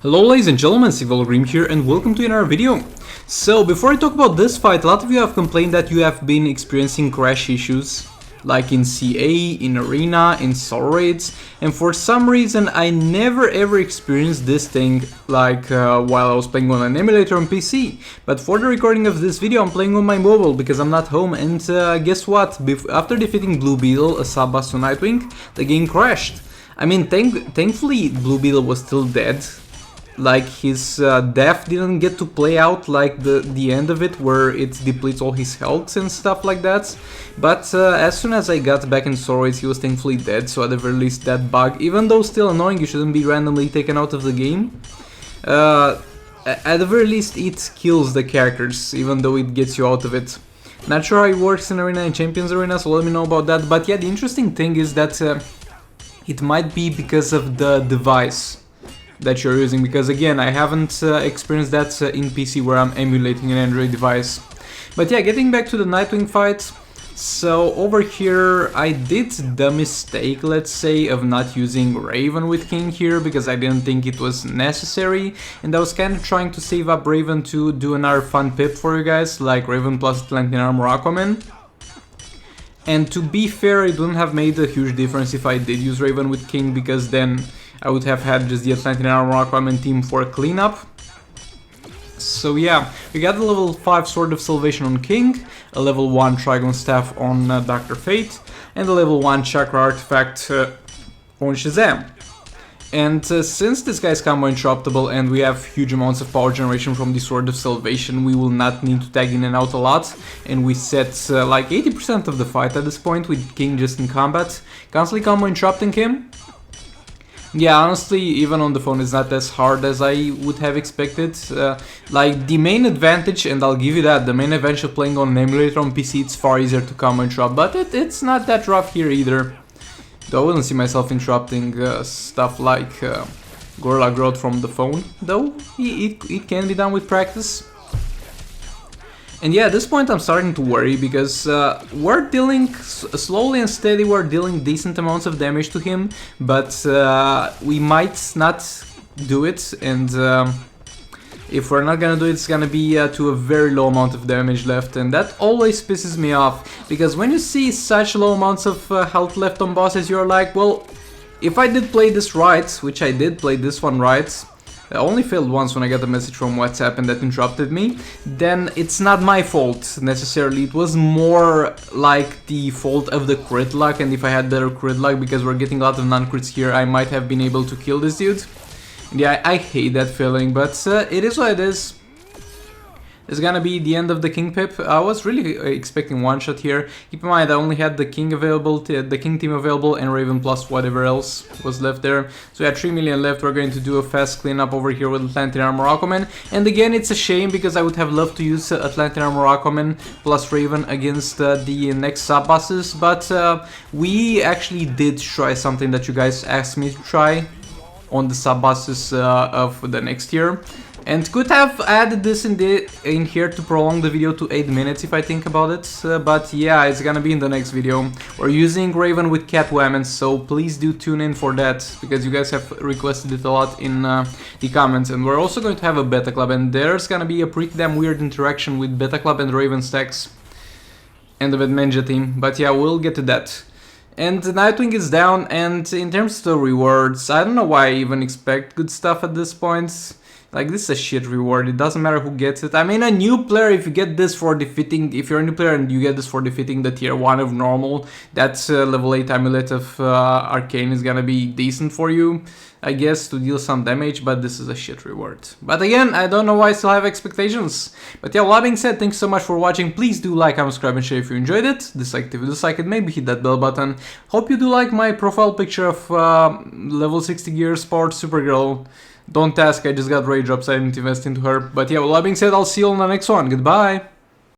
Hello ladies and gentlemen, thewierdguy here and welcome to another video. So before I talk about this fight, a lot of you have complained that you have been experiencing crash issues like in CA, in Arena, in solo raids, and for some reason I never ever experienced this thing like while I was playing on an emulator on PC. But for the recording of this video I'm playing on my mobile because I'm not home, and guess what? After defeating Blue Beetle, a sub-boss to Nightwing, the game crashed. I mean, thankfully Blue Beetle was still dead. Like, his death didn't get to play out like the end of it, where it depletes all his health and stuff like that. But as soon as I got back in stories, he was thankfully dead, so at the very least that bug, even though still annoying, you shouldn't be randomly taken out of the game. At the very least it kills the characters, even though it gets you out of it. Not sure how it works in Arena and Champions Arena, so let me know about that. But yeah, the interesting thing is that it might be because of the device that you're using, because again I haven't experienced that in PC where I'm emulating an Android device. But yeah, getting back to the Nightwing fight, so over here I did the mistake, let's say, of not using Raven with King here because I didn't think it was necessary, and I was kind of trying to save up Raven to do another fun pip for you guys, like Raven plus Atlantean Armor Aquaman. And to be fair, it wouldn't have made a huge difference if I did use Raven with King, because then I would have had just the Atlantean Armor Aquaman team for a cleanup. So yeah, we got the level 5 Sword of Salvation on King, a level 1 Trigon Staff on Dr. Fate, and a level 1 Chakra Artifact on Shazam. And since this guy's combo interruptible and we have huge amounts of power generation from the Sword of Salvation, we will not need to tag in and out a lot, and we set like 80% of the fight at this point with King just in combat, constantly combo interrupting him. Yeah, honestly, even on the phone it's not as hard as I would have expected. Like, the main advantage, and I'll give you that, the main advantage of playing on an emulator on PC, it's far easier to combo interrupt, but it's not that rough here either. Though I wouldn't see myself interrupting stuff like Gorilla Growth from the phone, though it can be done with practice. And yeah, at this point I'm starting to worry, because we're dealing slowly and steady, we're dealing decent amounts of damage to him, but we might not do it, and if we're not gonna do it, it's gonna be to a very low amount of damage left, and that always pisses me off, because when you see such low amounts of health left on bosses, you're like, well, if I did play this right, which I did play this one right, I only failed once when I got a message from WhatsApp and that interrupted me, then it's not my fault necessarily, it was more like the fault of the crit luck, and if I had better crit luck, because we're getting a lot of non-crits here, I might have been able to kill this dude. And yeah, I hate that feeling, but it is what it is. It's gonna be the end of the King pip. I was really expecting one shot here. Keep in mind I only had the King available, the King team available, and Raven plus whatever else was left there. So we had 3 million left. We're going to do a fast cleanup over here with Atlantean Armor Aquaman. And again, it's a shame because I would have loved to use Atlantean Armor Aquaman plus Raven against the next sub-bosses, but we actually did try something that you guys asked me to try on the sub-bosses of the next year. And could have added this in here to prolong the video to 8 minutes if I think about it, but yeah, it's gonna be in the next video. We're using Raven with Cat Women, so please do tune in for that, because you guys have requested it a lot in the comments. And we're also going to have a beta club, and there's gonna be a pretty damn weird interaction with beta club and Raven stacks and the Vedmenja team, but yeah, we'll get to that. And Nightwing is down, and in terms of the rewards, I don't know why I even expect good stuff at this point. Like, this is a shit reward, it doesn't matter who gets it. I mean, a new player, if you get this for defeating, if you're a new player and you get this for defeating the tier 1 of normal, that's level 8 amulet of arcane is gonna be decent for you, I guess, to deal some damage, but this is a shit reward. But again, I don't know why I still have expectations. But yeah, with that being said, thanks so much for watching. Please do like, comment, subscribe, and share if you enjoyed it. Dislike if you dislike it, maybe hit that bell button. Hope you do like my profile picture of level 60 gear sport Supergirl. Don't ask, I just got rage drops, I didn't invest into her. But yeah, with that being said, I'll see you on the next one. Goodbye!